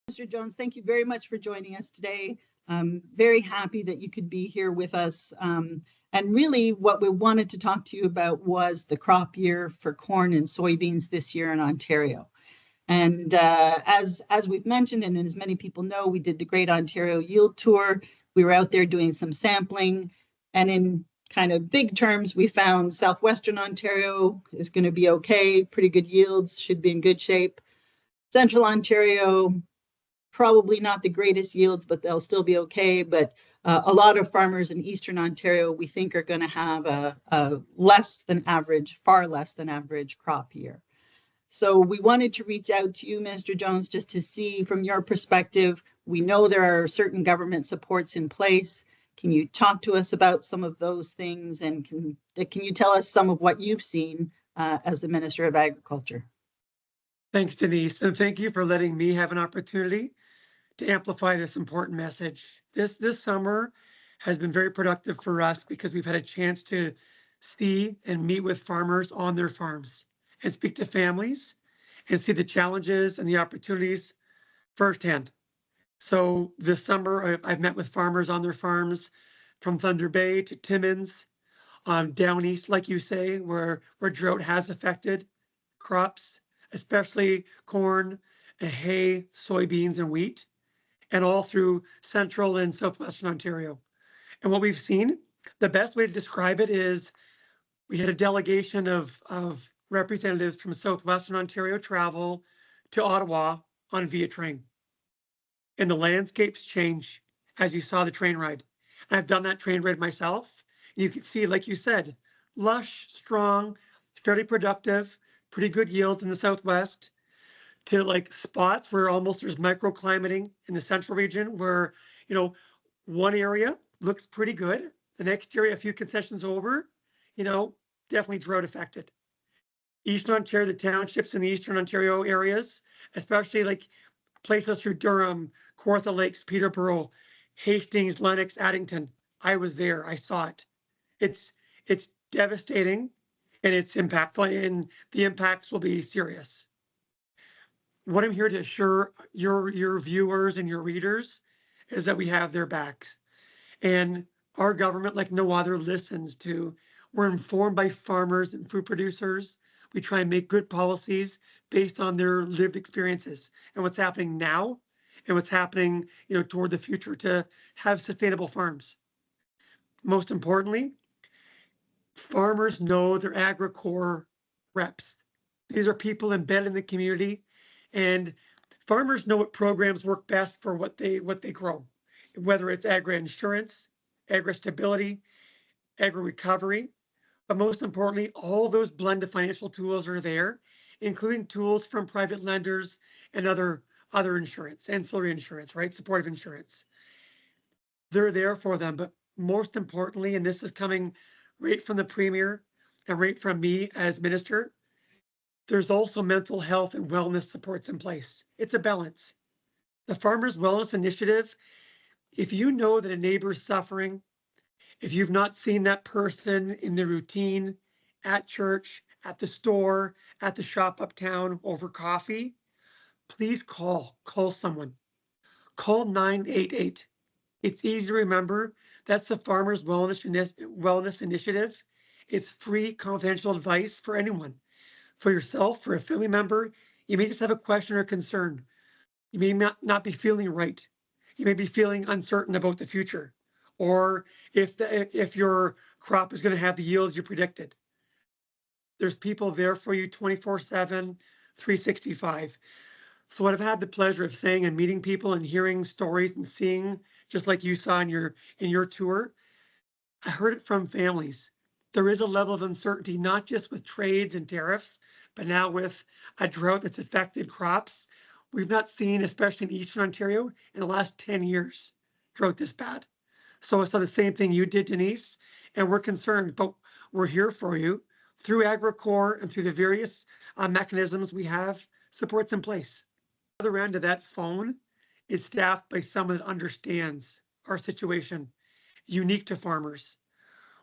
Mr. Jones, thank you very much for joining us today. I'm very happy that you could be here with us. And really what we wanted to talk to you about was the crop year for corn and soybeans this year in Ontario. And as we've mentioned, and as many people know, we did the Great Ontario Yield Tour. We were out there doing some sampling. And in kind of big terms, we found Southwestern Ontario is going to be okay, pretty good yields, should be in good shape. Central Ontario, probably not the greatest yields, but they'll still be okay. But a lot of farmers in Eastern Ontario, we think, are going to have a less than average, far less than average crop year. So we wanted to reach out to you, Minister Jones, just to see from your perspective. We know there are certain government supports in place. Can you talk to us about some of those things? And can you tell us some of what you've seen as the Minister of Agriculture? Thanks, Denise, and thank you for letting me have an opportunity to amplify this important message. This summer has been very productive for us because we've had a chance to see and meet with farmers on their farms and speak to families and see the challenges and the opportunities firsthand. So this summer, I've met with farmers on their farms from Thunder Bay to Timmins, down east, like you say, where drought has affected crops, especially corn, and hay, soybeans, and wheat, and all through central and southwestern Ontario. And what we've seen, the best way to describe it is we had a delegation of representatives from southwestern Ontario travel to Ottawa on via train. And the landscapes change as you saw the train ride. I've done that train ride myself. You can see, like you said, lush, strong, fairly productive, pretty good yields in the southwest, to like spots where almost there's microclimating in the central region where, one area looks pretty good. The next area, a few concessions over, definitely drought affected. Eastern Ontario, the townships in the Eastern Ontario areas, especially like places through Durham, Kawartha Lakes, Peterborough, Hastings, Lennox, Addington. I was there. I saw it. It's devastating and it's impactful, and the impacts will be serious. What I'm here to assure your viewers and your readers is that we have their backs. And our government, like no other, listens to. We're informed by farmers and food producers. We try and make good policies based on their lived experiences and what's happening now and what's happening, toward the future to have sustainable farms. Most importantly, farmers know their AgriCorps reps. These are people embedded in the community, and farmers know what programs work best for what they grow, whether it's agri-insurance, agri-stability, agri-recovery. But most importantly, all those blended financial tools are there, including tools from private lenders and other insurance, ancillary insurance, right? Supportive insurance. They're there for them. But most importantly, and this is coming right from the Premier and right from me as minister, there's also mental health and wellness supports in place. It's a balance. The Farmers Wellness Initiative, if you know that a neighbor is suffering, if you've not seen that person in the routine, at church, at the store, at the shop uptown over coffee, please call someone. Call 988. It's easy to remember. That's the Farmers Wellness Initiative. It's free, confidential advice for anyone. For yourself, for a family member, you may just have a question or concern. You may not be feeling right. You may be feeling uncertain about the future, or if your crop is going to have the yields you predicted. There's people there for you 24/7, 365. So what I've had the pleasure of saying and meeting people and hearing stories and seeing, just like you saw in your tour, I heard it from families. There is a level of uncertainty, not just with trades and tariffs, but now with a drought that's affected crops. We've not seen, especially in Eastern Ontario, in the last 10 years, drought this bad. So I saw the same thing you did, Denise, and we're concerned, but we're here for you through AgriCorps and through the various mechanisms we have, supports in place. The other end of that phone is staffed by someone that understands our situation, unique to farmers.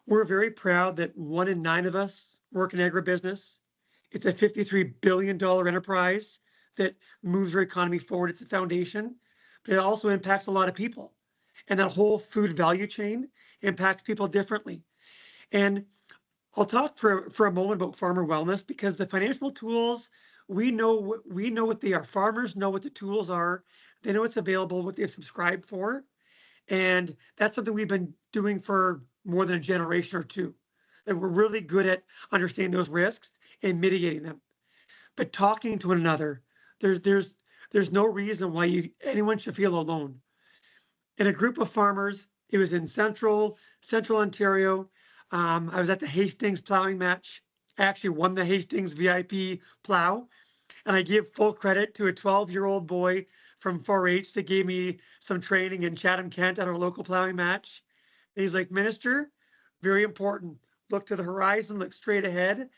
We're very proud that 1 in 9 of us work in agribusiness. It's a $53 billion enterprise that moves our economy forward. It's a foundation, but it also impacts a lot of people. And that whole food value chain impacts people differently. And I'll talk for a moment about farmer wellness because the financial tools, we know what they are. Farmers know what the tools are. They know what's available, what they've subscribed for. And that's something we've been doing for more than a generation or two. And we're really good at understanding those risks and mitigating them. But talking to one another, there's there's there's no reason why anyone should feel alone. In a group of farmers, it was in central Ontario. I was at the Hastings plowing match. I actually won the Hastings VIP plow, and I give full credit to a 12-year-old boy from 4-H that gave me some training in Chatham, Kent at our local plowing match. And he's like, Minister, very important. Look to the horizon, look straight ahead.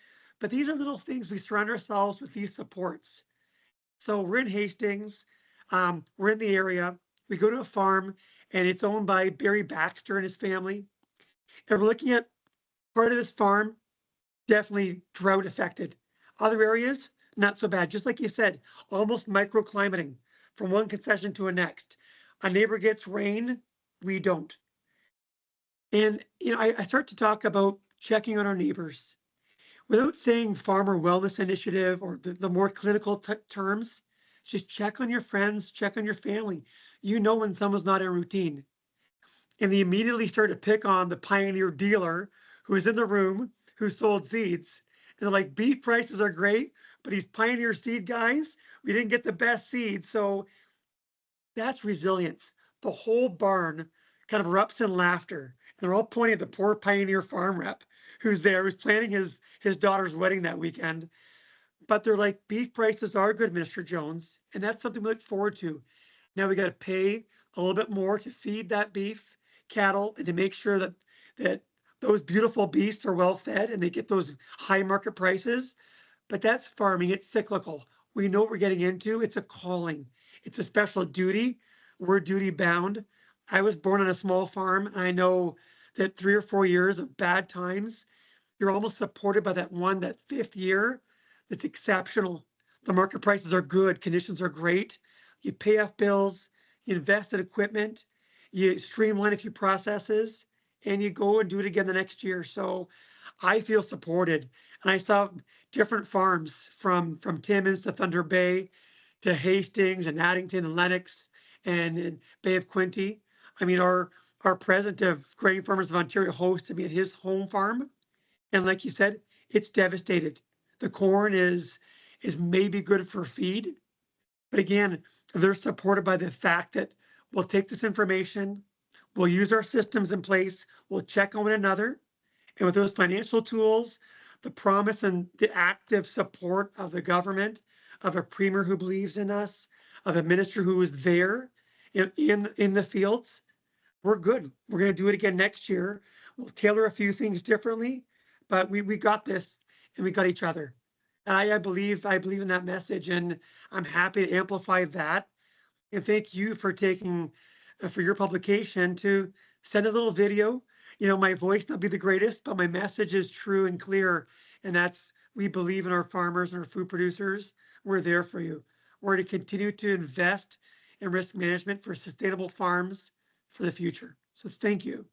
But these are little things. We surround ourselves with these supports. So we're in Hastings. We're in the area. We go to a farm, and it's owned by Barry Baxter and his family. And we're looking at part of this farm, definitely drought affected. Other areas, not so bad. Just like you said, almost microclimating from one concession to a next. A neighbor gets rain, we don't. And I start to talk about checking on our neighbors without saying farmer wellness initiative or the more clinical terms. Just check on your friends, check on your family. You know when someone's not in routine. And they immediately started to pick on the pioneer dealer who was in the room who sold seeds. And they're like, beef prices are great, but these pioneer seed guys, we didn't get the best seeds. So that's resilience. The whole barn kind of erupts in laughter. And they're all pointing at the poor pioneer farm rep who's there, who's planning his daughter's wedding that weekend. But they're like, beef prices are good, Mr. Jones. And that's something we look forward to. Now we got to pay a little bit more to feed that beef cattle and to make sure that those beautiful beasts are well fed and they get those high market prices. But that's farming. It's cyclical. We know what we're getting into. It's a calling. It's a special duty. We're duty bound. I was born on a small farm. And I know that 3 or 4 years of bad times, you're almost supported by that fifth year that's exceptional. The market prices are good. Conditions are great. You pay off bills. You invest in equipment. You streamline a few processes, and you go and do it again the next year. So I feel supported. And I saw different farms from Timmins to Thunder Bay to Hastings and Addington and Lennox and Bay of Quinte. I mean, our president of Grain Farmers of Ontario hosted me at his home farm. And like you said, it's devastated. The corn is maybe good for feed. But again, they're supported by the fact that we'll take this information, we'll use our systems in place, we'll check on one another. And with those financial tools, the promise and the active support of the government, of a premier who believes in us, of a minister who is there in the fields, we're good. We're going to do it again next year. We'll tailor a few things differently, but we got this and we got each other. And I believe in that message, and I'm happy to amplify that. And thank you for taking for your publication to send a little video. My voice not be the greatest, but my message is true and clear. And that's, we believe in our farmers and our food producers. We're there for you. We're to continue to invest in risk management for sustainable farms for the future. So thank you.